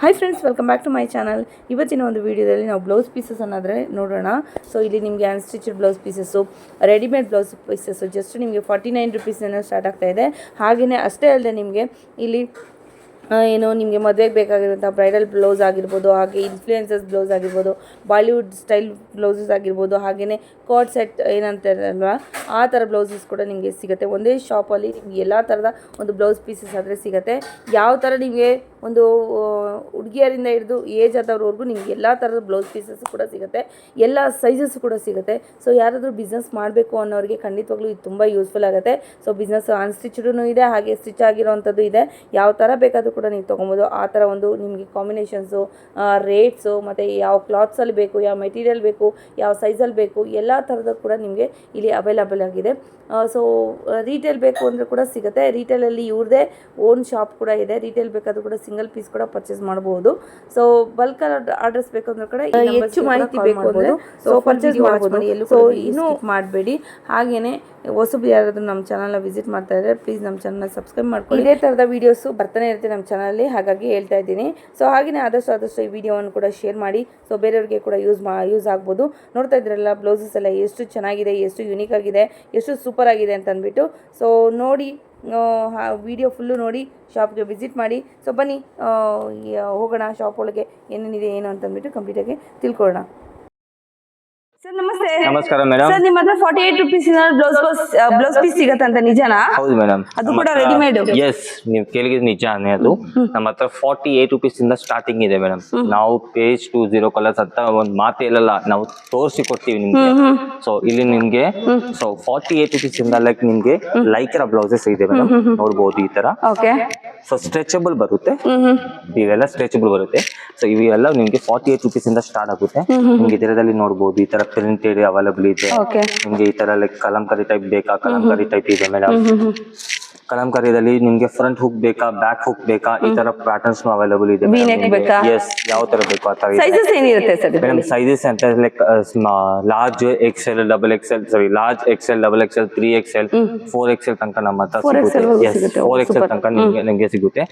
Hi friends, welcome back to my channel. ಇವತ್ತಿನ ಒಂದು ವೀಡಿಯೋದಲ್ಲಿ ನಾವು ಬ್ಲೌಸ್ ಪೀಸಸ್ ಅನ್ನೋದ್ರೆ ನೋಡೋಣ. ಸೊ ಇಲ್ಲಿ ನಿಮಗೆ unstitched blouse pieces, readymade blouse pieces just ನಿಮಗೆ 49 ರುಪೀಸಿಂದ ಸ್ಟಾರ್ಟ್ ಆಗ್ತಾ ಇದೆ. ಹಾಗೆಯೇ ಅಷ್ಟೇ ಅಲ್ಲದೆ ನಿಮಗೆ ಇಲ್ಲಿ ಏನು ನಿಮಗೆ ಮದುವೆಗೆ ಬೇಕಾಗಿರುವಂಥ ಬ್ರೈಡಲ್ ಬ್ಲೌಸ್ ಆಗಿರ್ಬೋದು, ಹಾಗೆ ಇನ್ಫ್ಲೂಯೆನ್ಸಸ್ ಬ್ಲೌಸ್ ಆಗಿರ್ಬೋದು, ಬಾಲಿವುಡ್ ಸ್ಟೈಲ್ ಬ್ಲೌಸಸ್ ಆಗಿರ್ಬೋದು, ಹಾಗೆಯೇ ಕಾರ್ಡ್ ಸೆಟ್ ಏನಂತಾರಲ್ವ ಆ ಥರ ಬ್ಲೌಸಸ್ ಕೂಡ ನಿಮಗೆ ಸಿಗುತ್ತೆ. ಒಂದೇ ಶಾಪಲ್ಲಿ ನಿಮಗೆ ಎಲ್ಲ ಥರದ ಒಂದು ಬ್ಲೌಸ್ ಪೀಸಸ್ ಆದರೆ ಸಿಗುತ್ತೆ. ಯಾವ ಥರ ನಿಮಗೆ ಒಂದು ಹುಡುಗಿಯರಿಂದ ಹಿಡಿದು ಏಜ್ ಆದವ್ರವರೆಗೂ ನಿಮ್ಗೆ ಎಲ್ಲ ಥರದ ಬ್ಲೌಸ್ ಪೀಸಸ್ ಕೂಡ ಸಿಗುತ್ತೆ, ಎಲ್ಲ ಸೈಜಸ್ ಕೂಡ ಸಿಗುತ್ತೆ. ಸೊ ಯಾರಾದರೂ ಬಿಸ್ನೆಸ್ ಮಾಡಬೇಕು ಅನ್ನೋರಿಗೆ ಖಂಡಿತವಾಗ್ಲೂ ಇದು ತುಂಬ ಯೂಸ್ಫುಲ್ ಆಗುತ್ತೆ. ಸೊ ಬಿಸ್ನೆಸ್ ಅನ್ಸ್ಟಿಚ್ಡೂ ಇದೆ, ಹಾಗೆ ಸ್ಟಿಚ್ ಆಗಿರೋವಂಥದ್ದು ಇದೆ. ಯಾವ ಥರ ಬೇಕಾದರೂ ಕೂಡ ನೀವು ತೊಗೊಬೋದು. ಆ ಥರ ಒಂದು ನಿಮಗೆ ಕಾಂಬಿನೇಷನ್ಸು, ರೇಟ್ಸು, ಮತ್ತು ಯಾವ ಕ್ಲಾತ್ಸಲ್ಲಿ ಬೇಕು, ಯಾವ ಮೆಟೀರಿಯಲ್ ಬೇಕು, ಯಾವ ಸೈಜಲ್ಲಿ ಬೇಕು, ಎಲ್ಲ ಥರದ್ದು ಕೂಡ ನಿಮಗೆ ಇಲ್ಲಿ ಅವೈಲಬಲ್ ಆಗಿದೆ. ಸೊ ರೀಟೇಲ್ ಬೇಕು ಅಂದರೆ ಕೂಡ ಸಿಗುತ್ತೆ. ರೀಟೇಲಲ್ಲಿ ಇವ್ರದ್ದೇ ಓನ್ ಶಾಪ್ ಕೂಡ ಇದೆ. ರೀಟೇಲ್ ಬೇಕಾದರೂ ಕೂಡ ಸಿಂಗಲ್ ಪೀಸ್ ಕೂಡ ಪರ್ಚೇಸ್ ಮಾಡ್ಬೋದು. ಸೊ ಬಲ್ಕ್ ಆರ್ಡರ್ಸ್ ಬೇಕು ಅಂದ್ರೆ ಕೂಡ ಹೆಚ್ಚು ಮಾಹಿತಿ ಬೇಕು ಅಂದರೆ ಸೊ ಪರ್ಚೇಸ್ ಮಾಡ್ಬೋದು. ಎಲ್ಲೂ ಸೊ ಇನ್ನೂ ಮಾಡಬೇಡಿ. ಹಾಗೆಯೇ ಹೊಸಬು ಯಾರಾದರೂ ನಮ್ಮ ಚಾನಲ್ನ ವಿಸಿಟ್ ಮಾಡ್ತಾ ಇದ್ದರೆ ಪ್ಲೀಸ್ ನಮ್ಮ ಚಾನಲ್ನ ಸಬ್ಸ್ಕ್ರೈಬ್ ಮಾಡ್ಕೊಳ್ಳಿ. ಇದೇ ಥರದ ವೀಡಿಯೋಸು ಬರ್ತಾನೆ ಇರುತ್ತೆ ನಮ್ಮ ಚಾನಲ್ಲಿ, ಹಾಗಾಗಿ ಹೇಳ್ತಾ ಇದ್ದೀನಿ. ಸೊ ಹಾಗೆಯೇ ಆದಷ್ಟು ಈ ವಿಡಿಯೋವನ್ನು ಕೂಡ ಶೇರ್ ಮಾಡಿ. ಸೊ ಬೇರೆಯವ್ರಿಗೆ ಕೂಡ ಯೂಸ್ ಆಗ್ಬೋದು. ನೋಡ್ತಾ ಇದ್ರಲ್ಲ ಬ್ಲೌಸಸ್ ಎಲ್ಲ ಎಷ್ಟು ಚೆನ್ನಾಗಿದೆ, ಎಷ್ಟು ಯೂನಿಕ್ ಆಗಿದೆ, ಎಷ್ಟು ಸೂಪರ್ ಆಗಿದೆ ಅಂತ ಅಂದ್ಬಿಟ್ಟು. ಸೊ ನೋಡಿ, ವಿಡಿಯೋ ಫುಲ್ಲು ನೋಡಿ, ಶಾಪ್ಗೆ ವಿಸಿಟ್ ಮಾಡಿ. ಸೊ ಬನ್ನಿ ಹೋಗೋಣ ಶಾಪ್ ಒಳಗೆ ಏನೇನಿದೆ ಏನು ಅಂತಂದ್ಬಿಟ್ಟು ಕಂಪ್ಲೀಟಾಗಿ ತಿಳ್ಕೊಳ್ಳೋಣ. ಸರ್ ನಮಸ್ತೆ. ನಮಸ್ಕಾರ ಮೇಡಮ್. ಸರ್ ನಿಮ್ಮ ಹತ್ರ 48 ರುಪೀಸ್ ಬ್ಲೌಸ್ ಪೀಸ್ ಸಿಗತ್ತೆ ಅಂತ ನಿಜನಾ? ಹೌದು ಮೇಡಮ್, ಅದು ಕೂಡ ರೆಡಿಮೇಡ್? ಎಸ್, ನೀವು ಕೇಳಿದ್ರೆ ನಿಜಾನೇ. ಅದು ನಮ್ಮ ಹತ್ರ 48 ರುಪೀಸ್ ಇಂದ ಸ್ಟಾರ್ಟಿಂಗ್ ಇದೆ ಮೇಡಮ್. ನಾವು ಪೇಜ್ 20 ಕಲರ್ಸ್ ಅಂತ ಒಂದು ಮಾತೇ ಇಲ್ಲಲ್ಲ, ನಾವು ತೋರಿಸಿ ಕೊಡ್ತೀವಿ ನಿಮ್ಗೆ. ಸೊ ಇಲ್ಲಿ ನಿಮ್ಗೆ 48 ರುಪೀಸ್ ಇಂದ ಲೈಕ್ ನಿಮ್ಗೆ ಲೈಕ್ರಾ ಬ್ಲೌಸಸ್ ಇದೆ ಮೇಡಮ್, ನೋಡ್ಬೋದು ಈ ತರ. ಸೊ ಸ್ಟ್ರೆಚಬಲ್ ಬರುತ್ತೆ, ಇವೆಲ್ಲ ಸ್ಟ್ರೆಚಬಲ್ ಬರುತ್ತೆ. ಸೊ ಇವೆಲ್ಲ ನಿಮ್ಗೆ 48 ರುಪೀಸ್ ಇಂದ ಸ್ಟಾರ್ಟ್ ಆಗುತ್ತೆ. ನಿಮ್ಗೆ ಇದರದಲ್ಲಿ ನೋಡ್ಬೋದು ಈ ತರ ಪ್ರಿಂಟೆಡ್ ಅವೈಲಬಲ್ ಇದೆ. ನಿಮ್ಗೆ ಈ ತರ ಲೈಕ್ ಕಲಂಕಾರಿ ಟೈಪ್ ಬೇಕಾ, ಕಲಂಕಾರಿ ಟೈಪ್ ಇದೆ ಮೇಡಮ್. ಕಲಂಕಾರಿಯಲ್ಲಿ ನಿಮ್ಗೆ ಫ್ರಂಟ್ ಹುಕ್ ಬೇಕಾ, ಬ್ಯಾಕ್ ಹುಕ್ ಬೇಕಾ, ಈ ತರ ಪ್ಯಾಟರ್ನ್ಸ್ ಅವೈಲಬಲ್ ಇದೆ. ಎಸ್, ಯಾವ ತರ ಬೇಕು ಆ ತರ ಮೇಡಮ್. ಸೈಜಸ್ ಅಂತ like large Excel, double XL, large Excel, double XL, 3XL, 4XL ತನಕ ನಮ್ಮ ಹತ್ರ ಸಿಗುತ್ತೆ. 4XL ತನಕ ನಿಮ್ಗೆ ಸಿಗುತ್ತೆ.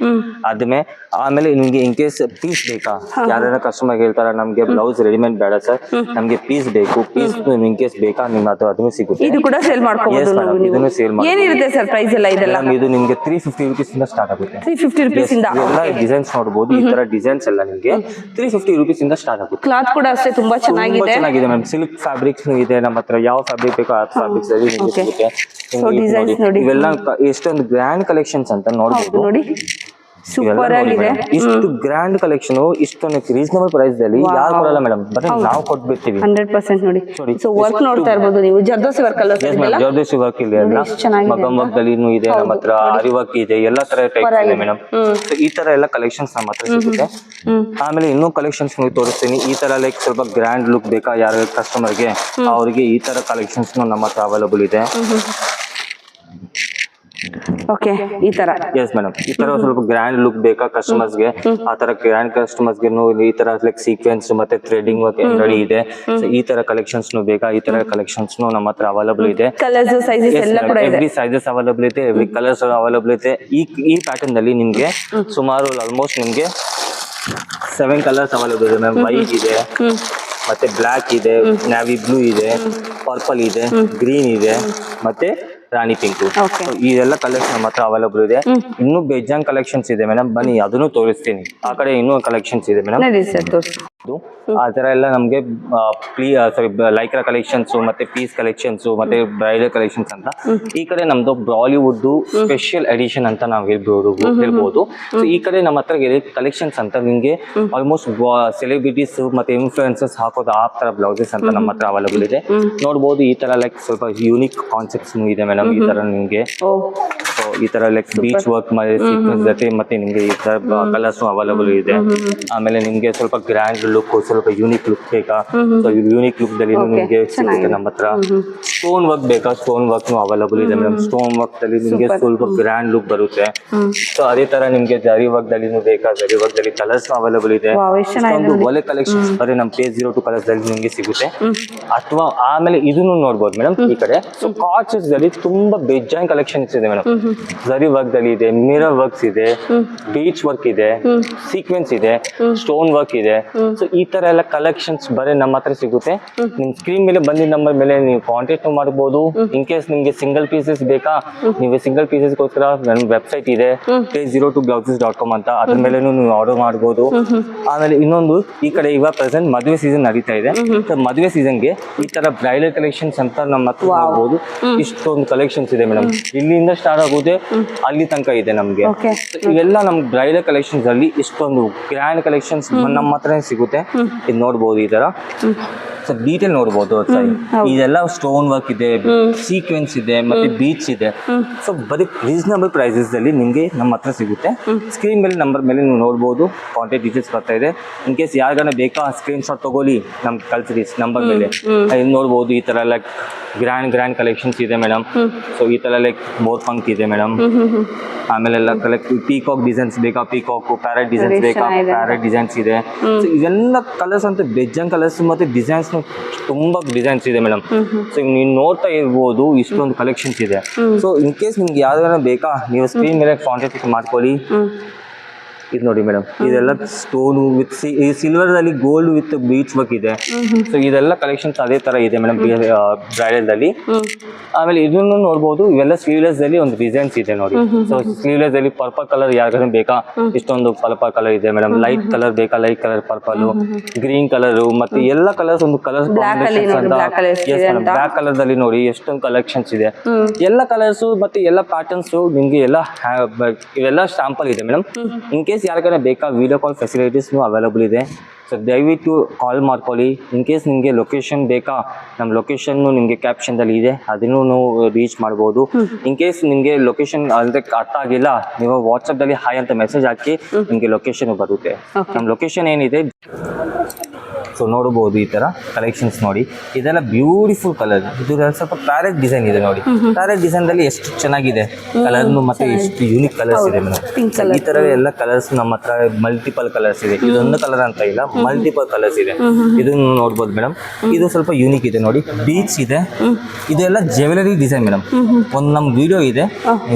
ಆಮೇಲೆ ನಿಮ್ಗೆ ಇನ್ ಕೇಸ್ ಪೀಸ್ ಬೇಕಾ, ಯಾರ ಕಸ್ಟಮರ್ ಹೇಳ್ತಾರ ನಮ್ಗೆ ಬ್ಲೌಸ್ ರೆಡಿಮೇಡ್ ಬೇಡ ಸರ್, ನಮ್ಗೆ ಪೀಸ್ ಬೇಕು, ಪೀಸ್ ಇನ್ ಕೇಸ್ ಬೇಕಾ ನಿಮ್ಮ ಹತ್ರ ಅದನ್ನು ಸಿಗುತ್ತೆ. ಇದು ಕೂಡ ಸೇಲ್ ಮಾಡ್ಕೋಬಹುದು. ಇದನ್ನು ಸೇಲ್ ಮಾಡಿ. ಏನಿರುತ್ತೆ ಸರ್ ಪ್ರೈಸ್ ಎಲ್ಲ ಇದೆಲ್ಲ? ಇದು ನಿಮ್ಗೆ 350 ರುಪೀಸ್ ಇಂದ ಸ್ಟಾರ್ಟ್ ಆಗುತ್ತೆ. 350 ರುಪೀಸ್ ಇಂದ ಎಲ್ಲ ಡಿಸೈನ್ಸ್ ನೋಡಬಹುದು. ಈ ತರ ಡಿಸೈನ್ಸ್ ಎಲ್ಲ ನಿಮ್ಗೆ 350 ರುಪೀಸ್ ಇಂದ ಸ್ಟಾರ್ಟ್ ಆಗುತ್ತೆ. ಕ್ಲಾತ್ ಕೂಡ ಅಷ್ಟೇ ತುಂಬಾ ಚೆನ್ನಾಗಿದೆ ಮ್ಯಾಮ್. ಸಿಲ್ಕ್ ಫ್ಯಾಬ್ರಿಕ್ಸ್ ಇದೆ ನಮ್ಮ ಹತ್ರ. ಯಾವ ಫ್ಯಾಬ್ರಿಕ್ ಬೇಕೋ ಆ ಫ್ಯಾಬ್ರಿಕ್ಸ್ ಅಲ್ಲಿ ನಿಮ್ಗೆ ಸಿಗುತ್ತೆ. ಇವೆಲ್ಲ ಎಷ್ಟೊಂದು ಗ್ರ್ಯಾಂಡ್ ಕಲೆಕ್ಷನ್ಸ್ ಅಂತ ನೋಡಬಹುದು. ನೋಡಿ, ಸೂಪರ್ ಆಗಿದೆ. ಇಷ್ಟು ಗ್ರ್ಯಾಂಡ್ ಕಲೆಕ್ಷನ್ ಇಷ್ಟೊಂದು ರೀಸನಬಲ್ ಪ್ರೈಸ್ ಅಲ್ಲಿ ಯಾರು ಕೊಡಲ್ಲ ಮೇಡಮ್, ಬಟ್ ನಾವು ಕೊಟ್ಬಿಡ್ತೀವಿ 100% ನೋಡಿ. ಸೊ ವರ್ಕ್ ನೋಡ್ತಾ ಇರಬಹುದು ನೀವು, ಜರ್ದೋಸಿ ವರ್ಕ್ ಅಲ್ಲ ಸರ್? ಜರ್ದೋಸಿ ವರ್ಕ್ ಇದೆ, ಮಗಂ ವರ್ಕ್ ಅಲ್ಲಿ ಇದೆ ನಮ್ಮ ಹತ್ರ, ಆರಿ ವರ್ಕ್ ಇದೆ, ಎಲ್ಲಾ ತರ ಟೈಪ್ ಇದೆ ಮೇಡಮ್. ಈ ತರ ಎಲ್ಲ ಕಲೆಕ್ಷನ್ಸ್ ನಮ್ಮ ಹತ್ರ ಸಿಗುತ್ತೆ. ಆಮೇಲೆ ಇನ್ನೂ ಕಲೆಕ್ಷನ್ಸ್ ನೀವು ತೋರಿಸ್ತೀನಿ. ಈ ತರ ಲೈಕ್ ಸ್ವಲ್ಪ ಗ್ರ್ಯಾಂಡ್ ಲುಕ್ ಬೇಕಾ ಯಾರ ಕಸ್ಟಮರ್ಗೆ, ಅವರಿಗೆ ಈ ತರ ಕಲೆಕ್ಷನ್ಸ್ ನಮ್ಮ ಹತ್ರ ಅವೈಲಬಲ್ ಇದೆ. ಓಕೆ, ಈ ತರ. ಎಸ್ ಮೇಡಮ್, ಈ ತರ ಸ್ವಲ್ಪ ಗ್ರ್ಯಾಂಡ್ ಲುಕ್ ಬೇಕಾ ಕಸ್ಟಮರ್ಸ್ಗೆ, ಆ ತರ ಗ್ರ್ಯಾಂಡ್ ಕಸ್ಟಮರ್ಸ್ಗೆ ಈ ತರ ಲೈಕ್ ಸೀಕ್ವೆನ್ಸ್ ಮತ್ತೆ ಥ್ರೆಡಿಂಗ್ ವರ್ಕ್ ರೆಡಿ ಇದೆ. ಈ ತರ ಕಲೆಕ್ಷನ್ಸ್ ಬೇಕಾ, ಈ ತರ ಕಲೆಕ್ಷನ್ಸ್ ನಮ್ಮ ಹತ್ರ ಅವೈಲಬಲ್ ಇದೆ. ಕಲರ್ಸ್, ಸೈಜಸ್ ಎಲ್ಲ ಕೂಡ ಇದೆ. ಎವ್ರಿ ಸೈಜಸ್ ಅವೈಲಬಲ್ ಇದೆ, ಎವ್ರಿ ಕಲರ್ಸ್ ಅವೈಲಬಲ್ ಇದೆ. ಈ ಪ್ಯಾಟರ್ನ್ ಅಲ್ಲಿ ನಿಮ್ಗೆ ಸುಮಾರು ಆಲ್ಮೋಸ್ಟ್ ನಿಮ್ಗೆ 7 ಕಲರ್ಸ್ ಅವೈಲಬಲ್ ಇದೆ ಮ್ಯಾಮ್. ವೈಟ್ ಇದೆ, ಮತ್ತೆ ಬ್ಲಾಕ್ ಇದೆ, ನ್ಯಾವಿ ಬ್ಲೂ ಇದೆ, ಪರ್ಪಲ್ ಇದೆ, ಗ್ರೀನ್ ಇದೆ, ಮತ್ತೆ ರಾಣಿ ಪಿಂಕ್. ಇದೆಲ್ಲ ಕಲೆಕ್ಷನ್ ನಮ್ಮ ಹತ್ರ ಅವೈಲಬಲ್ ಇದೆ. ಇನ್ನೂ ಬೇಜಾನ್ ಕಲೆಕ್ಷನ್ಸ್ ಇದೆ ಮೇಡಮ್, ಬನ್ನಿ ಅದನ್ನು ತೋರಿಸ್ತೀನಿ. ಆ ಕಡೆ ಇನ್ನೂ ಕಲೆಕ್ಷನ್ಸ್ ಇದೆ ಮೇಡಮ್. ಆ ತರ ಎಲ್ಲ ನಮ್ಗೆ ಲೈಕ್ರಾ ಕಲೆಕ್ಷನ್ಸ್, ಮತ್ತೆ ಪೀಸ್ ಕಲೆಕ್ಷನ್ಸ್, ಮತ್ತೆ ಬ್ರೈಡಲ್ ಕಲೆಕ್ಷನ್ಸ್ ಅಂತ. ಈ ಕಡೆ ನಮ್ದು ಬಾಲಿವುಡ್ ಸ್ಪೆಷಲ್ ಎಡಿಷನ್ ಅಂತ ನಾವು ಹೇಳ್ಬೋದು. ಈ ಕಡೆ ನಮ್ಮ ಹತ್ರ ಕಲೆಕ್ಷನ್ಸ್ ಅಂತ ನಿಮ್ಗೆ ಆಲ್ಮೋಸ್ಟ್ ಸೆಲೆಬ್ರಿಟೀಸ್ ಮತ್ತೆ ಇನ್ಫ್ಲುಯೆನ್ಸರ್ಸ್ ಹಾಕೋದು ಆ ತರ ಬ್ಲೌಸಸ್ ಅಂತ ನಮ್ಮ ಹತ್ರ ಅವೈಲಬಲ್ ಇದೆ. ನೋಡ್ಬೋದು ಈ ತರ ಲೈಕ್ ಸ್ವಲ್ಪ ಯೂನಿಕ್ ಕಾನ್ಸೆಪ್ಟ್ಸ್ ಇದೆ ಮೇಡಮ್. ಈ ತರ ನಿಮ್ಗೆ ಈ ತರ ಲೈಕ್ ಬೀಚ್ ವರ್ಕ್ ಸೀಕ್ವೆನ್ಸ್ ಜೊತೆ ಮತ್ತೆ ನಿಮ್ಗೆ ಈ ತರ ಕಲರ್ಸ್ ಅವೈಲಬಲ್ ಇದೆ. ಆಮೇಲೆ ನಿಮ್ಗೆ ಸ್ವಲ್ಪ ಗ್ರ್ಯಾಂಡ್ ಲುಕ್, ಸ್ವಲ್ಪ ಯೂನಿಕ್ ಲುಕ್ ಬೇಕಾ, ಸೊ ಯೂನಿಕ್ ಲುಕ್ ದಲ್ಲಿ ನಿಮ್ಗೆ ಸಿಗುತ್ತೆ ನಮ್ಮ ಹತ್ರ. ಸ್ಟೋನ್ ವರ್ಕ್ ಬೇಕಾ, ಸ್ಟೋನ್ ವರ್ಕ್ ಅವೈಲಬಲ್ ಇದೆ ಮೇಡಮ್. ಸ್ಟೋನ್ ವರ್ಕ್ ದಲ್ಲಿ ನಿಮ್ಗೆ ಸ್ವಲ್ಪ ಗ್ರ್ಯಾಂಡ್ ಲುಕ್ ಬರುತ್ತೆ. ಸೊ ಅದೇ ತರ ನಿಮ್ಗೆ ಜರಿ ವರ್ಕ್ ದಲ್ಲಿ ಬೇಕಾ, ಜರಿ ವರ್ಕ್ ದಲ್ಲಿ ಕಲರ್ಸ್ ಅವೈಲಬಲ್ ಇದೆ. ಒಳ್ಳೆ ಕಲೆಕ್ಷನ್ಸ್ ಬರೀ ನಮ್ಮ ಪೇಜ್ 02 ಕಲರ್ಸ್ ದಲ್ಲಿ ನಿಮ್ಗೆ ಸಿಗುತ್ತೆ. ಅಥವಾ ಆಮೇಲೆ ಇದನ್ನು ನೋಡ್ಬೋದು ಮೇಡಮ್. ಈ ಕಡೆ ಸೊ ಕಾಚಸ್ ದಲ್ಲಿ ತುಂಬಾ ಬೇಜಾನ್ ಕಲೆಕ್ಷನ್ಸ್ ಇದೆ ಮೇಡಮ್. ಝರಿ ವರ್ಕ್ ದಲ್ಲಿ ಇದೆ, ಮಿರರ್ ವರ್ಕ್ಸ್ ಇದೆ, ಬೀಚ್ ವರ್ಕ್ ಇದೆ, ಸೀಕ್ವೆನ್ಸ್ ಇದೆ, ಸ್ಟೋನ್ ವರ್ಕ್ ಇದೆ. ಸೊ ಈ ತರ ಎಲ್ಲ ಕಲೆಕ್ಷನ್ಸ್ ಬರೀ ನಮ್ಮ ಹತ್ರ ಸಿಗುತ್ತೆ. ನಿಮ್ ಸ್ಕ್ರೀನ್ ಮೇಲೆ ಬಂದಿದ್ದ ನಂಬರ್ ಮೇಲೆ ನೀವು ಕಾಂಟ್ಯಾಕ್ಟ್ ಮಾಡಬಹುದು. ಇನ್ ಕೇಸ್ ನಿಮ್ಗೆ ಸಿಂಗಲ್ ಪೀಸಸ್ ಬೇಕಾ, ನೀವು ಸಿಂಗಲ್ ಪೀಸಸ್ಗೋಸ್ಕರ ನನ್ನ ವೆಬ್ಸೈಟ್ ಇದೆ k02blouses.com ಅಂತ, ಅದ್ರ ಮೇಲೆ ನೀವು ಆರ್ಡರ್ ಮಾಡಬಹುದು. ಆಮೇಲೆ ಇನ್ನೊಂದು, ಈ ಕಡೆ ಇವಾಗ ಪ್ರೆಸೆಂಟ್ ಮದುವೆ ಸೀಸನ್ ನಡೀತಾ ಇದೆ. ಮದುವೆ ಸೀಸನ್ಗೆ ಈ ತರ ಬ್ರೈಡಲ್ ಕಲೆಕ್ಷನ್ಸ್ ಅಂತ ನಮ್ಮ ಹತ್ರ ನೋಡಬಹುದು. ಇಷ್ಟೊಂದು ಕಲೆಕ್ಷನ್ಸ್ ಇದೆ ಮೇಡಮ್, ಇಲ್ಲಿಂದ ಸ್ಟಾರ್ಟ್ ಆಗುತ್ತೆ ಅಲ್ಲಿ ತನಕ ಇದೆ ನಮ್ಗೆ. ಇವೆಲ್ಲ ನಮ್ ಬ್ರೈಡಲ್ ಕಲೆಕ್ಷನ್ಸ್ ಅಲ್ಲಿ ಇಷ್ಟೊಂದು ಗ್ರ್ಯಾಂಡ್ ಕಲೆಕ್ಷನ್ಸ್ ನಮ್ಮ ಹತ್ರನೇ ಸಿಗುತ್ತೆ. ಇದು ನೋಡ್ಬೋದು, ಈ ತರ ಡೀಟೇಲ್ ನೋಡ್ಬೋದು. ಇದೆಲ್ಲ ಸ್ಟೋನ್ ವರ್ಕ್ ಇದೆ, ಸೀಕ್ವೆನ್ಸ್ ಇದೆ, ಮತ್ತೆ ಬೀಚ್ ಇದೆ. ಸೊ ಬರೀ ರೀಸನಬಲ್ ಪ್ರೈಸಸ್ ಅಲ್ಲಿ ನಿಮ್ಗೆ ನಮ್ಮ ಹತ್ರ ಸಿಗುತ್ತೆ. ಸ್ಕ್ರೀನ್ ಮೇಲೆ ನಂಬರ್ ಮೇಲೆ ನೀವು ನೋಡ್ಬೋದು, ಕಾಂಟ್ಯಾಕ್ಟ್ ಡೀಟೇಲ್ಸ್ ಬರ್ತಾ ಇದೆ. ಇನ್ ಕೇಸ್ ಯಾರಿಗಾನ ಬೇಕಾ ಸ್ಕ್ರೀನ್ ಶಾಟ್ ತಗೊಳ್ಳಿ, ನಮ್ಗೆ ಕಳ್ಸಿರಿ ನಂಬರ್ ಮೇಲೆ. ನೋಡ್ಬೋದು ಈ ತರ ಲೈಕ್ ಗ್ರ್ಯಾಂಡ್ ಕಲೆಕ್ಷನ್ಸ್ ಇದೆ ಮೇಡಮ್. ಸೊ ಈ ತರ ಲೈಕ್ ಮೋರ್ ಪಂಕ್ ಇದೆ ಮೇಡಮ್. ಆಮೇಲೆ ಎಲ್ಲ ಪೀಕಾಕ್ ಡಿಸೈನ್ಸ್ ಬೇಕಾ, ಪೀಕಾಕ್, ಪ್ಯಾರೆಟ್ ಡಿಸೈನ್ಸ್ ಬೇಕಾ, ಪ್ಯಾರೆಟ್ ಡಿಸೈನ್ಸ್ ಇದೆ. ಸೊ ಇವೆಲ್ಲ ಕಲರ್ಸ್ ಅಂತ ಬೆಜ್ಜನ್ ಕಲರ್ಸ್ ಮತ್ತೆ ಡಿಸೈನ್ಸ್ ತುಂಬಾ ಡಿಸೈನ್ಸ್ ಇದೆ ಮೇಡಮ್. ಸೊ ನೀವು ನೋಡ್ತಾ ಇರ್ಬೋದು, ಇಷ್ಟೊಂದು ಕಲೆಕ್ಷನ್ಸ್ ಇದೆ. ಸೊ ಇನ್ ಕೇಸ್ ನಿಮ್ಗೆ ಯಾವ್ದಾರ ಬೇಕಾ, ನೀವು ಸ್ಕ್ರೀನ್ ಮೇಲೆ ಕಾಂಟ್ಯಾಕ್ಟ್ ಮಾಡ್ಕೊಳ್ಳಿ. ಇದು ನೋಡಿ ಮೇಡಮ್, ಇದೆಲ್ಲ ಸ್ಟೋನ್ ವಿತ್ ಸಿಲ್ವರ್ ಅಲ್ಲಿ ಗೋಲ್ಡ್ ವಿತ್ ಬೀಚ್ ವರ್ಕ್ ಇದೆ. ಸೊ ಇದೆಲ್ಲ ಕಲೆಕ್ಷನ್ಸ್ ಅದೇ ತರ ಇದೆ ಮೇಡಮ್ ಬ್ರೈಡಲ್ ಅಲ್ಲಿ. ಆಮೇಲೆ ಇದನ್ನು ನೋಡ್ಬೋದು, ಇವೆಲ್ಲ ಸ್ಲೀವ್ಲೆಸ್ ಅಲ್ಲಿ ಒಂದು ಡಿಸೈನ್ಸ್ ಇದೆ ನೋಡಿ. ಸೊ ಸ್ಲೀವ್ಲೆಸ್ ಅಲ್ಲಿ ಪರ್ಪಲ್ ಕಲರ್ ಯಾರಿಗಾದ್ರೂ ಬೇಕಾ, ಇಷ್ಟೊಂದು ಪರ್ಪಲ್ ಕಲರ್ ಇದೆ ಮೇಡಮ್. ಲೈಟ್ ಕಲರ್ ಬೇಕಾ, light colour purple, green colour, ಮತ್ತೆ ಎಲ್ಲ ಕಲರ್ಸ್ ಒಂದು ಕಲರ್ ಬ್ಲಾಕ್ ಕಲರ್ ದಲ್ಲಿ ನೋಡಿ ಎಷ್ಟೊಂದು ಕಲೆಕ್ಷನ್ಸ್ ಇದೆ. ಎಲ್ಲ ಕಲರ್ಸ್ ಮತ್ತೆ ಎಲ್ಲ ಪ್ಯಾಟರ್ನ್ಸ್ ನಿಮ್ಗೆ ಎಲ್ಲ ಇವೆಲ್ಲ ಸ್ಯಾಂಪಲ್ ಇದೆ ಮೇಡಮ್. ಇನ್ ಕೇಸ್ ಯಾರಿಗಾರ ಬೇಕಾ, ವಿಡಿಯೋ ಕಾಲ್ ಫೆಸಿಲಿಟೀಸ್ ಅವೈಲಬಲ್ ಇದೆ. ಸೊ ದಯವಿಟ್ಟು ಕಾಲ್ ಮಾಡ್ಕೊಳ್ಳಿ. ಇನ್ ಕೇಸ್ ನಿಮಗೆ ಲೊಕೇಶನ್ ಬೇಕಾ, ನಮ್ಮ ಲೊಕೇಶನ್ ನಿಮಗೆ ಕ್ಯಾಪ್ಷನ್ದಲ್ಲಿ ಇದೆ, ಅದನ್ನು ನೀವು ರೀಚ್ ಮಾಡ್ಬೋದು. ಇನ್ ಕೇಸ್ ನಿಮಗೆ ಲೊಕೇಶನ್ ಅದಕ್ಕೆ ಅರ್ಥ ಆಗಿಲ್ಲ, ನೀವು ವಾಟ್ಸಪ್ದಲ್ಲಿ ಹಾಯ್ ಅಂತ ಮೆಸೇಜ್ ಹಾಕಿ ನಿಮಗೆ ಲೊಕೇಶನ್ ಬರುತ್ತೆ. ನಮ್ಮ ಲೊಕೇಶನ್ ಏನಿದೆ ಸೊ ನೋಡಬಹುದು. ಈ ತರ ಕಲೆಕ್ಷನ್ಸ್ ನೋಡಿ, ಇದೆಲ್ಲ ಬ್ಯೂಟಿಫುಲ್ ಕಲರ್. ಇದು ಸ್ವಲ್ಪ ಪ್ಯಾರೆಟ್ ಡಿಸೈನ್ ಇದೆ ನೋಡಿ. ಪ್ಯಾರೆಟ್ ಡಿಸೈನ್ ಅಲ್ಲಿ ಎಷ್ಟು ಚೆನ್ನಾಗಿದೆ ಕಲರ್, ಮತ್ತೆ ಎಷ್ಟು ಯೂನಿಕ್ ಕಲರ್ಸ್ ಇದೆ ಮೇಡಮ್. ಈ ತರ ಎಲ್ಲ ಕಲರ್ಸ್ ನಮ್ಮ ಹತ್ರ ಮಲ್ಟಿಪಲ್ ಕಲರ್ಸ್ ಇದೆ. ಇದೊಂದು ಕಲರ್ ಅಂತ ಇಲ್ಲ, ಮಲ್ಟಿಪಲ್ ಕಲರ್ಸ್ ಇದೆ. ಇದನ್ನು ನೋಡ್ಬೋದು ಮೇಡಮ್. ಇದು ಸ್ವಲ್ಪ ಯೂನಿಕ್ ಇದೆ ನೋಡಿ, ಬೀಚ್ ಇದೆ. ಇದೆಲ್ಲ ಜ್ಯುವೆಲರಿ ಡಿಸೈನ್ ಮೇಡಮ್. ಒಂದು ನಮ್ಮ ವಿಡಿಯೋ ಇದೆ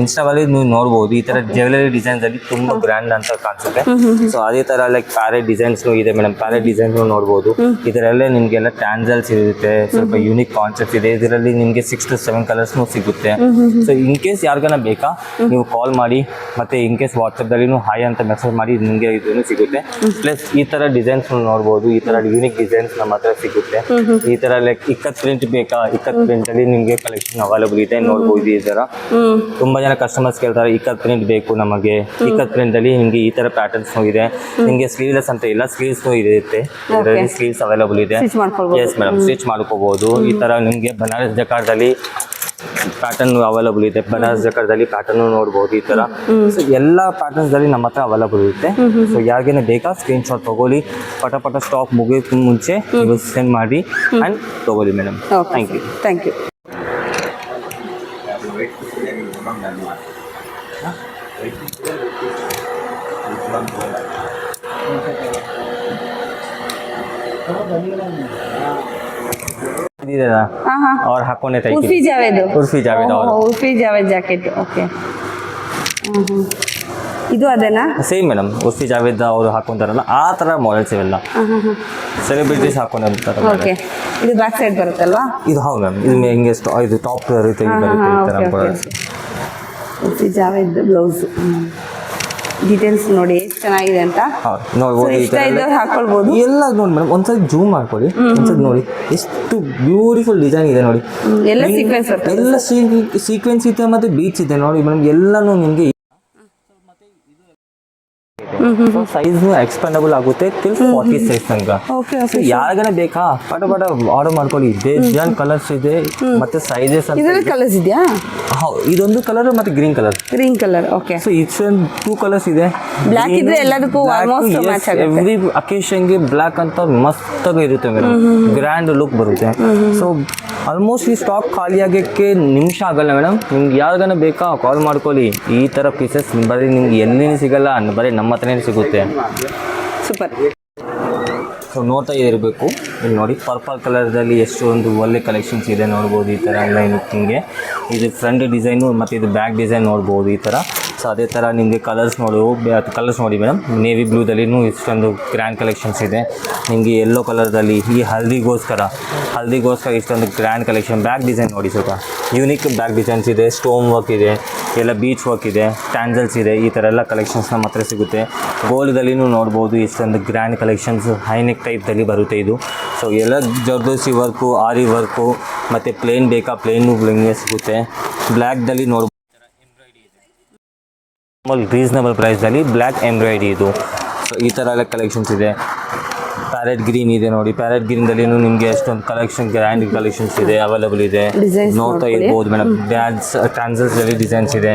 ಇನ್ಸ್ಟಾವಲ್ಲಿ, ನೀವು ನೋಡ್ಬೋದು. ಈ ತರ ಜ್ಯುವೆಲರಿ ಡಿಸೈನ್ಸ್ ಅಲ್ಲಿ ತುಂಬಾ ಗ್ರ್ಯಾಂಡ್ ಅಂತ ಕಾಣಿಸುತ್ತೆ. ಸೊ ಅದೇ ತರ ಲೈಕ್ ಪ್ಯಾರೆಟ್ ಡಿಸೈನ್ಸ್ ಇದೆ ಮೇಡಮ್. ಪ್ಯಾರೆಟ್ ಡಿಸೈನ್ ನೋಡ್ಬೋದು. ಇದರಲ್ಲೇ ನಿಮ್ಗೆಲ್ಲ ಟ್ಯಾನ್ಸಲ್ಸ್ ಇರುತ್ತೆ, ಸ್ವಲ್ಪ ಯೂನಿಕ್ ಕಾನ್ಸೆಪ್ಟ್ ಇದೆ. ಇದರಲ್ಲಿ ನಿಮ್ಗೆ 6 to 7 ಕಲರ್ಸ್ ಸಿಗುತ್ತೆ. ಸೊ ಇನ್ ಕೇಸ್ ಯಾರಿಗಾನ ಬೇಕಾ, ನೀವು ಕಾಲ್ ಮಾಡಿ, ಮತ್ತೆ ಇನ್ ಕೇಸ್ ವಾಟ್ಸಪ್ದಲ್ಲಿ ಹಾಯ್ ಅಂತ ಮೆಸೇಜ್ ಮಾಡಿ, ನಿಮಗೆ ಇದನ್ನು ಸಿಗುತ್ತೆ. ಪ್ಲಸ್ ಈ ತರ ಡಿಸೈನ್ಸ್ ನೋಡ್ಬೋದು. ಈ ತರ ಯೂನಿಕ್ ಡಿಸೈನ್ಸ್ ನಮ್ಮ ಹತ್ರ ಸಿಗುತ್ತೆ. ಈ ತರ ಲೈಕ್ ಇಕ್ಕತ್ ಪ್ರಿಂಟ್ ಬೇಕಾ, ಇಕ್ಕತ್ ಪ್ರಿಂಟ್ ಅಲ್ಲಿ ನಿಮ್ಗೆ ಕಲೆಕ್ಷನ್ ಅವೈಲಬಲ್ ಇದೆ. ನೋಡ್ಬೋದು ಈ ತರ ತುಂಬಾ ಜನ ಕಸ್ಟಮರ್ಸ್ ಕೇಳ್ತಾರೆ, ಇಕ್ಕತ್ ಪ್ರಿಂಟ್ ಬೇಕು ನಮಗೆ. ಇಕ್ಕತ್ ಪ್ರಿಂಟ್ ಅಲ್ಲಿ ನಿಮ್ಗೆ ಈ ತರ ಪ್ಯಾಟರ್ನ್ಸ್ ಇದೆ. ನಿಮ್ಗೆ ಸ್ಲೀವ್ಲೆಸ್ ಅಂತ ಇಲ್ಲ, ಸ್ಲೀವ್ಸ್ ಇರುತ್ತೆ. ಇದರಲ್ಲಿ ಸ್ಲೀವ್ಸ್ ಅವೈಲಬಲ್ ಇದೆ. ಎಸ್ ಮೇಡಮ್, ಸ್ಟಿಚ್ ಮಾಡ್ಕೋಬಹುದು. ಈ ತರ ನಿಮ್ಗೆ ಬನಾರಸ್ ಜಕಾರ್ದಲ್ಲಿ ಪ್ಯಾಟರ್ನ್ ಅವೈಲಬಲ್ ಇದೆ. ಬನಾರಸ್ ಜಕಾರ್ದಲ್ಲಿ ಪ್ಯಾಟರ್ನ್ ನೋಡಬಹುದು. ಈ ತರ ಎಲ್ಲ ಪ್ಯಾಟರ್ನ್ಸ್ ಅಲ್ಲಿ ನಮ್ಮ ಹತ್ರ ಅವೈಲಬಲ್ ಇರುತ್ತೆ. ಸೊ ಯಾರಿಗೇನೆ ಬೇಕಾ ಸ್ಕ್ರೀನ್ ಶಾಟ್ ತಗೊಳ್ಳಿ. ಪಟ ಸ್ಟಾಕ್ ಮುಗಿಯೋಕೆ ಮುಂಚೆ ನೀವು ಸೆಂಡ್ ಮಾಡಿ ಅಂಡ್ ತಗೊಳ್ಳಿ ಮೇಡಮ್. Thank you. ಅವ್ರು ಹಾಕೊಂಡೆ ಉರ್ಫಿ ಜಾವೇದ್ ಉರ್ಫಿ ಜಾವೇದ್ ಜಾಕೆಟ್. ಓಕೆ, ಇದು ಅದೇನಾ? ಸೇಮ್ ಮೇಡಮ್, ಉರ್ಫಿ ಜಾವೇದ್ ಅವರು ಹಾಕೊಂತಾರಲ್ಲ ಆ ತರ ಮಾಡೆಲ್ಸ್ ಇವೆಲ್ಲ ಸೆಲೆಬ್ರಿಟೀಸ್ ಹಾಕೊಂಡಿರ್ತಾರೆ. ಓಕೆ, ಇದು ಬ್ಯಾಕ್ ಸೈಡ್ ಬರುತ್ತಲ್ವಾ? ಇದು ಹೌದು ಮ್ಯಾಮ್. ಇದು ಹೆಂಗೆ ಇದು ಟಾಪ್ ರೀತಿ ಬರುತ್ತೆ. ಉರ್ಫಿ ಜಾವೇದ್ ಬ್ಲೌಸ್ ಡೀಟೇಲ್ಸ್ ನೋಡಿ ಎಷ್ಟು ಚೆನ್ನಾಗಿದೆ ಅಂತ ನೋಡ್ಬೋದು. ಇಷ್ಟ ಇದ್ದವ್ರು ಹಾಕೊಳ್ಬೋದು. ಎಲ್ಲ ನೋಡಿ ಮೇಡಮ್, ಒಂದ್ಸರಿ ಜೂಮ್ ಮಾಡ್ಕೊಳ್ಳಿ. ಒಂದ್ಸರಿ ನೋಡಿ ಎಷ್ಟು ಬ್ಯೂಟಿಫುಲ್ ಡಿಸೈನ್ ಇದೆ ನೋಡಿ. ಎಲ್ಲ ಸೀಕ್ವೆನ್ಸ್ ಎಲ್ಲ ಸೀಕ್ವೆನ್ಸ್ ಇದೆ, ಮತ್ತೆ ಬೀಚ್ ಇದೆ ನೋಡಿ ಮೇಡಮ್. ಎಲ್ಲಾನು ನಿಮ್ಗೆ ಸೈಜ್ ಎಕ್ಸ್ಪೆಂಡಬಲ್ ಆಗುತ್ತೆ ಟಿಲ್ 40 ಸೈಜ್ ತನಕ. ಯಾರಿಗಾನ ಬೇಕಾ ಪಟ ಆರ್ಡರ್ ಮಾಡ್ಕೊಳ್ಳಿ. ಬೇಜಾನ್ ಕಲರ್ಸ್ ಇದೆ, ಮತ್ತೆ ಸೈಜಸ್ ಕಲರ್ಸ್ ಇದೆಯಾ? ಇದೊಂದು ಕಲರ್ ಮತ್ತೆ green colour. Okay, so it's 2 colours ಇದೆ. ಬ್ಲಾಕ್ ಇದ್ರೆ ಎಲ್ಲದಕ್ಕೂ ಆಲ್ಮೋಸ್ಟ್ ಮ್ಯಾಚ್ ಆಗುತ್ತೆ. ಎವ್ರಿ ಅಕೇಶನ್ ಗೆ ಬ್ಲಾಕ್ ಅಂತ ಮಸ್ತ್ ಆಗಿ ಇರುತ್ತೆ ಮೇಡಮ್. ಗ್ರ್ಯಾಂಡ್ ಲುಕ್ ಬರುತ್ತೆ. ಸೊ ಆಲ್ಮೋಸ್ಟ್ ಈ ಸ್ಟಾಕ್ ಖಾಲಿ ಆಗಕ್ಕೆ ನಿಮಿಷ ಆಗಲ್ಲ ಮೇಡಮ್. ನಿಮ್ಗೆ ಯಾರಿಗಾನ ಬೇಕಾ ಕಾಲ್ ಮಾಡ್ಕೊಳ್ಳಿ. ಈ ತರ ಪೀಸಸ್ ಬರೀ ನಿಮ್ಗೆ ಎಲ್ಲಿ ಸಿಗಲ್ಲ, ಬರೀ ನಮ್ಮ ಹತ್ರನೇ ಸಿಗುತ್ತೆ. ಸೂಪರ್. ಸೊ ನೋಡ್ತಾ ಇರಬೇಕು. ಇಲ್ಲಿ ನೋಡಿ ಪರ್ಪಲ್ ಕಲರ್ದಲ್ಲಿ ಎಷ್ಟು ಒಂದು ಒಳ್ಳೆ ಕಲೆಕ್ಷನ್ಸ್ ಇದೆ ನೋಡ್ಬೋದು. ಈ ಥರ ಲೈನ್ ನಿಮಗೆ ಇದು ಫ್ರಂಟ್ ಡಿಸೈನು ಮತ್ತು ಇದು ಬ್ಯಾಕ್ ಡಿಸೈನ್ ನೋಡ್ಬೋದು ಈ ಥರ. ಸೊ ಅದೇ ಥರ ನಿಮಗೆ ಕಲರ್ಸ್ ನೋಡಿ ಮೇಡಮ್. ನೇವಿ ಬ್ಲೂದಲ್ಲಿನೂ ಇಷ್ಟೊಂದು ಗ್ರ್ಯಾಂಡ್ ಕಲೆಕ್ಷನ್ಸ್ ಇದೆ. ನಿಮಗೆ ಯೆಲ್ಲೋ ಕಲರ್ದಲ್ಲಿ ಈ ಹಲ್ದಿಗೋಸ್ಕರ ಇಷ್ಟೊಂದು ಗ್ರ್ಯಾಂಡ್ ಕಲೆಕ್ಷನ್. ಬ್ಯಾಕ್ ಡಿಸೈನ್ ನೋಡಿ ಸ್ವಲ್ಪ ಯೂನಿಕ್ ಬ್ಯಾಕ್ ಡಿಸೈನ್ಸ್ ಇದೆ, ಸ್ಟೋನ್ ವರ್ಕ್ ಇದೆ, ಎಲ್ಲ ಬೀಚ್ ವರ್ಕ್ ಇದೆ, ಟ್ಯಾಂಜಲ್ಸ್ ಇದೆ. ಈ ಥರ ಎಲ್ಲ ಕಲೆಕ್ಷನ್ಸ್ ನಮ್ಮ ಹತ್ರ ಸಿಗುತ್ತೆ. ಗೋಲ್ಡ್ದಲ್ಲಿನೂ ನೋಡ್ಬೋದು ಇಷ್ಟೊಂದು ಗ್ರ್ಯಾಂಡ್ ಕಲೆಕ್ಷನ್ಸ್ ಹೈನೆಕ್ ಟೈಪ್ದಲ್ಲಿ ಬರುತ್ತೆ ಇದು. ಸೊ ಎಲ್ಲ ಜರ್ದೋಸಿ ವರ್ಕು, ಆರಿ ವರ್ಕು ಮತ್ತು ಪ್ಲೇನ್ ಬೇಕಾ ಪ್ಲೇನು ನಿಮಗೆ ಸಿಗುತ್ತೆ. ಬ್ಲ್ಯಾಕ್ದಲ್ಲಿ ನೋಡ್ಬೋದು ರೀಸನಬಲ್ ಪ್ರೈಸ್ನಲ್ಲಿ ಬ್ಲ್ಯಾಕ್ ಎಂಬ್ರಾಯ್ಡಿ ಇದು. ಸೊ ಈ ಥರ ಎಲ್ಲ ಕಲೆಕ್ಷನ್ಸ್ ಇದೆ. ಪ್ಯಾರೆಟ್ ಗ್ರೀನ್ ಇದೆ ನೋಡಿ. ಪ್ಯಾರೆಟ್ ಗ್ರೀನ್ದಲ್ಲಿನೂ ನಿಮಗೆ ಎಷ್ಟೊಂದು ಕಲೆಕ್ಷನ್ ಗ್ರ್ಯಾಂಡ್ ಕಲೆಕ್ಷನ್ಸ್ ಇದೆ, ಅವೈಲಬಲ್ ಇದೆ. ನೋಡ್ತಾ ಇರ್ಬೋದು ಮೇಡಮ್. ಟ್ರಾನ್ಸಲ್ಸ್ದಲ್ಲಿ ಡಿಸೈನ್ಸ್ ಇದೆ,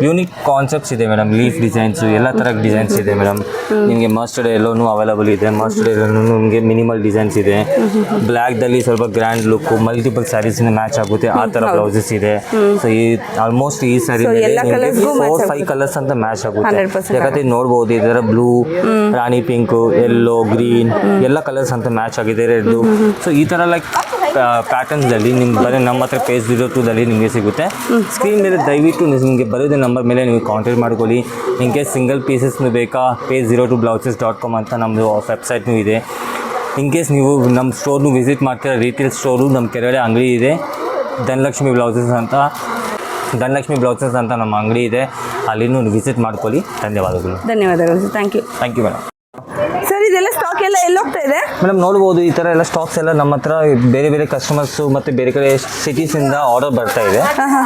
ಯೂನಿಕ್ ಕಾನ್ಸೆಪ್ಟ್ಸ್ ಇದೆ ಮೇಡಮ್. ಲೀಫ್ ಡಿಸೈನ್ಸು ಎಲ್ಲ ಥರ ಡಿಸೈನ್ಸ್ ಇದೆ ಮೇಡಮ್. ನಿಮಗೆ ಮಸ್ಟರ್ಡ್ ಎಲ್ಲೋನು ಅವೈಲಬಲ್ ಇದೆ. ಮಸ್ಟರ್ಡ್ ಎಲ್ಲೋನು ನಿಮಗೆ ಮಿನಿಮಲ್ ಡಿಸೈನ್ಸ್ ಇದೆ. ಬ್ಲ್ಯಾಕ್ದಲ್ಲಿ ಸ್ವಲ್ಪ ಗ್ರ್ಯಾಂಡ್ ಲುಕ್, ಮಲ್ಟಿಪಲ್ ಸ್ಯಾರೀಸ್ನ ಮ್ಯಾಚ್ ಆಗುತ್ತೆ ಆ ಥರ ಬ್ಲೌಸಸ್ ಇದೆ. ಸೊ ಈ ಆಲ್ಮೋಸ್ಟ್ ಈ ಸ್ಯಾರಿ 4-5 ಕಲರ್ಸ್ ಅಂತ ಮ್ಯಾಚ್ ಆಗುತ್ತೆ. ಯಾಕಂದ್ರೆ ನೋಡ್ಬೋದು ಈ ಥರ ಬ್ಲೂ, ರಾಣಿ ಪಿಂಕು, ಯೆಲ್ಲೋ, ಗ್ರೀನ್ ಎಲ್ಲ ಕಲರ್ಸ್ ಅಂತ ಮ್ಯಾಚ್ ಆಗಿದೆ, ರೆಡ್ಡು. ಸೊ ಈ ಥರ ಲೈಕ್ ಪ್ಯಾಟರ್ನ್ಸಲ್ಲಿ ನಿಮ್ಗೆ ಬರೀ ನಮ್ಮ ಹತ್ರ ಪೇಜ್ 02ದಲ್ಲಿ ನಿಮಗೆ ಸಿಗುತ್ತೆ. ಸ್ಕ್ರೀನ್ ಮೇಲೆ ದಯವಿಟ್ಟು ನಿಮಗೆ ಬರೋದೇ ನಂಬರ್ ಮೇಲೆ ನೀವು ಕಾಂಟ್ಯಾಕ್ಟ್ ಮಾಡ್ಕೊಳ್ಳಿ. ಇನ್ ಕೇಸ್ ಸಿಂಗಲ್ ಪೀಸಸ್ನು ಬೇಕಾ page 02blouses.com ಅಂತ ನಮ್ಮದು ವೆಬ್ಸೈಟ್ನೂ ಇದೆ. ಇನ್ ಕೇಸ್ ನೀವು ನಮ್ಮ ಸ್ಟೋರ್ನು ವಿಸಿಟ್ ಮಾಡ್ತೀರಾ, ರೀಟೇಲ್ ಸ್ಟೋರು ನಮ್ಮ ಕೆಳಗಡೆ ಅಂಗಡಿ ಇದೆ. ಧನಲಕ್ಷ್ಮಿ ಬ್ಲೌಸಸ್ ಅಂತ ನಮ್ಮ ಅಂಗಡಿ ಇದೆ, ಅಲ್ಲಿನೂ ವಿಸಿಟ್ ಮಾಡ್ಕೊಳ್ಳಿ. ಧನ್ಯವಾದಗಳು ಥ್ಯಾಂಕ್ ಯು ಮೇಡಮ್. ಸರ್, ಇದೆಲ್ಲ ಸ್ಟಾಕ್ ಎಲ್ಲ ಹೋಗ್ತಾ ಇದೆ ಮೇಡಮ್? ನೋಡ್ಬೋದು ಈ ಥರ ಎಲ್ಲ ಸ್ಟಾಕ್ಸ್ ಎಲ್ಲ ನಮ್ಮ ಹತ್ರ ಬೇರೆ ಬೇರೆ ಕಸ್ಟಮರ್ಸು ಮತ್ತು ಬೇರೆ ಕಡೆ ಸಿಟೀಸಿಂದ ಆರ್ಡರ್ ಬರ್ತಾ ಇದೆ.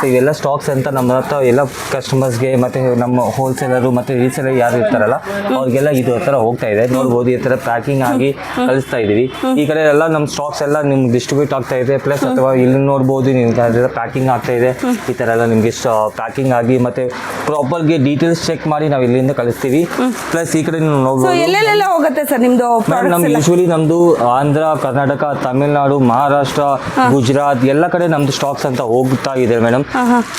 ಇವೆಲ್ಲ ಸ್ಟಾಕ್ಸ್ ಅಂತ ನಮ್ಮ ಹತ್ರ ಎಲ್ಲ ಕಸ್ಟಮರ್ಸ್ಗೆ ಮತ್ತು ನಮ್ಮ ಹೋಲ್ಸೇಲರು ಮತ್ತು ರೀಸೇಲರ್ ಯಾರು ಇರ್ತಾರಲ್ಲ ಅವ್ರಿಗೆಲ್ಲ ಇದು ಥರ ಹೋಗ್ತಾ ಇದೆ. ನೋಡ್ಬೋದು ಈ ಥರ ಪ್ಯಾಕಿಂಗ್ ಆಗಿ ಕಳಿಸ್ತಾ ಇದ್ದೀವಿ. ಈ ಕಡೆ ಎಲ್ಲ ನಮ್ಮ ಸ್ಟಾಕ್ಸ್ ಎಲ್ಲ ನಿಮ್ಗೆ ಡಿಸ್ಟ್ರಿಬ್ಯೂಟ್ ಆಗ್ತಾ ಇದೆ. ಪ್ಲಸ್ ಅಥವಾ ಇಲ್ಲಿ ನೋಡ್ಬೋದು ನಿಮ್ಗೆ ಅದೆಲ್ಲ ಪ್ಯಾಕಿಂಗ್ ಆಗ್ತಾ ಇದೆ. ಈ ಥರ ಎಲ್ಲ ನಿಮಗೆ ಪ್ಯಾಕಿಂಗ್ ಆಗಿ ಮತ್ತು ಪ್ರಾಪರ್ಗೆ ಡೀಟೇಲ್ಸ್ ಚೆಕ್ ಮಾಡಿ ನಾವು ಇಲ್ಲಿಂದ ಕಳಿಸ್ತೀವಿ. ಪ್ಲಸ್ ಈ ಕಡೆ ನೀವು ನೋಡ್ಬೋದು ಎಲ್ಲೆಲ್ಲ ಹೋಗುತ್ತೆ ಸರ್ ನಿಮ್ಮದು ನಮ್ದು ಯೂಶ್ವಲಿ ನಮ್ಮದು ಆಂಧ್ರ, ಕರ್ನಾಟಕ, ತಮಿಳ್ನಾಡು, ಮಹಾರಾಷ್ಟ್ರ, ಗುಜರಾತ್ ಎಲ್ಲ ಕಡೆ ನಮ್ಮದು ಸ್ಟಾಕ್ಸ್ ಅಂತ ಹೋಗ್ತಾ ಇದೆ ಮೇಡಮ್.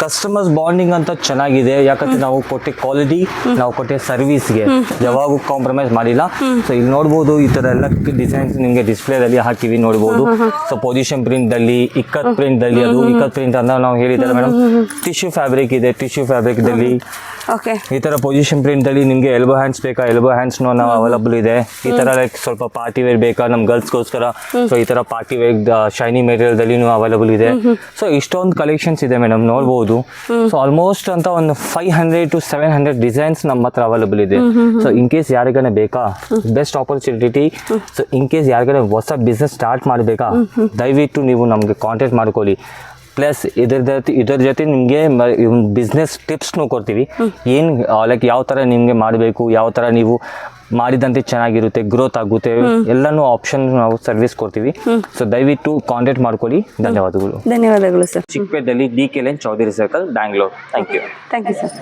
ಕಸ್ಟಮರ್ಸ್ ಬಾಂಡಿಂಗ್ ಅಂತ ಚೆನ್ನಾಗಿದೆ. ಯಾಕಂದ್ರೆ ನಾವು ಕೊಟ್ಟೆ ಕ್ವಾಲಿಟಿ, ನಾವು ಕೊಟ್ಟೆ ಸರ್ವಿಸ್ಗೆ ಯಾವಾಗೂ ಕಾಂಪ್ರಮೈಸ್ ಮಾಡಿಲ್ಲ. ಸೊ ಇಲ್ಲಿ ನೋಡ್ಬೋದು ಈ ಥರ ಎಲ್ಲ ಡಿಸೈನ್ಸ್ ನಿಮಗೆ ಡಿಸ್ಪ್ಲೇದಲ್ಲಿ ಹಾಕಿವಿ ನೋಡ್ಬೋದು. ಸೊ ಪೊಸಿಷನ್ ಪ್ರಿಂಟ್ದಲ್ಲಿ, ಇಕ್ಕತ್ ಪ್ರಿಂಟ್ದಲ್ಲಿ, ಅದು ಇಕ್ಕತ್ ಪ್ರಿಂಟ್ ಅಂತ ನಾವು ಹೇಳಿದ್ದಾರೆ ಮೇಡಮ್. ಟಿಶ್ಯೂ ಫ್ಯಾಬ್ರಿಕ್ ಇದೆ, ಟಿಶ್ಯೂ ಫ್ಯಾಬ್ರಿಕ್ದಲ್ಲಿ ಈ ಥರ ಪೊಸಿಷನ್ ಪ್ರಿಂಟಲ್ಲಿ ನಿಮಗೆ ಎಲ್ಬೋ ಹ್ಯಾಂಡ್ಸ್ ಬೇಕಾ, ಎಲ್ಬೋ ಹ್ಯಾಂಡ್ಸ್ನೂ ನಾವು ಅವೈಲಬಲ್ ಇದೆ. ಈ ಥರ ಲೈಕ್ ಸ್ವಲ್ಪ ಪಾರ್ಟಿ ವೇರ್ ಬೇಕಾ ನಮ್ಮ ಗರ್ಲ್ಸ್ಗೋಸ್ಕರ, ಸೊ ಈ ಥರ ಪಾರ್ಟಿ ವೇರ್ ಶೈನಿ ಮೆಟೀರಿಯಲ್ದಲ್ಲಿನೂ ಅವೈಲಬಲ್ ಇದೆ. ಸೊ ಇಷ್ಟೊಂದು ಕಲೆಕ್ಷನ್ಸ್ ಇದೆ ಮೇಡಮ್, ನೋಡ್ಬೋದು. ಸೊ ಆಲ್ಮೋಸ್ಟ್ ಅಂತ ಒಂದು 500 to 700 ಡಿಸೈನ್ಸ್ ನಮ್ಮ ಹತ್ರ ಅವೈಲಬಲ್ ಇದೆ. ಸೊ ಇನ್ ಕೇಸ್ ಯಾರಿಗಾನೆ ಬೇಕಾ, best opportunity. So in case ಯಾರಿಗಾನೆ ಹೊಸ ಬಿಸ್ನೆಸ್ ಸ್ಟಾರ್ಟ್ ಮಾಡಬೇಕಾ, ದಯವಿಟ್ಟು ನೀವು ನಮಗೆ ಕಾಂಟ್ಯಾಕ್ಟ್ ಮಾಡ್ಕೊಳ್ಳಿ. ಪ್ಲಸ್ ಇದರ ಜೊತೆ ನಿಮಗೆ ಬಿಸ್ನೆಸ್ ಟಿಪ್ಸ್ನೂ ಕೊಡ್ತೀವಿ. ಏನು ಲೈಕ್ ಯಾವ ಥರ ನಿಮಗೆ ಮಾಡಬೇಕು, ಯಾವ ಥರ ನೀವು ಮಾಡಿದಂತೆ ಚೆನ್ನಾಗಿರುತ್ತೆ, ಗ್ರೋತ್ ಆಗುತ್ತೆ, ಎಲ್ಲನೂ ಆಪ್ಷನ್ ನಾವು ಸರ್ವಿಸ್ ಕೊಡ್ತೀವಿ. ಸೊ ದಯವಿಟ್ಟು ಕಾಂಟ್ಯಾಕ್ಟ್ ಮಾಡ್ಕೊಳ್ಳಿ. ಧನ್ಯವಾದಗಳು ಸರ್. ಚಿಕ್ಕಪೇಟೆಯಲ್ಲಿ DK Lane, Chowdhary circle, Bangalore. Thank you sir.